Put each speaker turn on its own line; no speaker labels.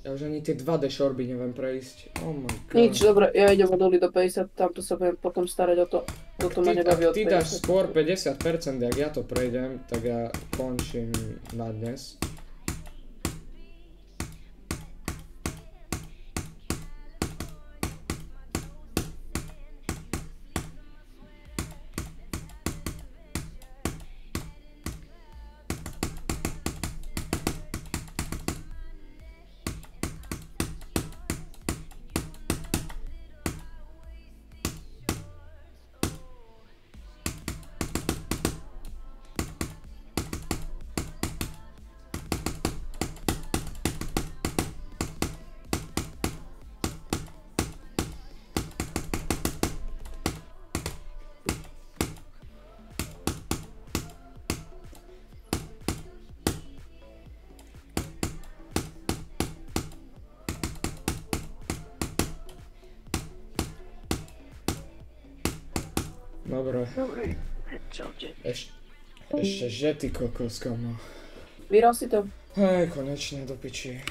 Ja už ani tie 2D šorby neviem prejsť. Oh my god.
Nič, dobre, ja idem od 0 do 50, tamto sa budem potom starať o to. Toto ma nebaví od 50.
Ak ty dáš skôr 50%, jak ja to prejdem, tak ja končím na dnes. Dobre.
Čaute.
Ešte že ty kokos, kamo.
Vyhral si to?
Hej, konečne do piči.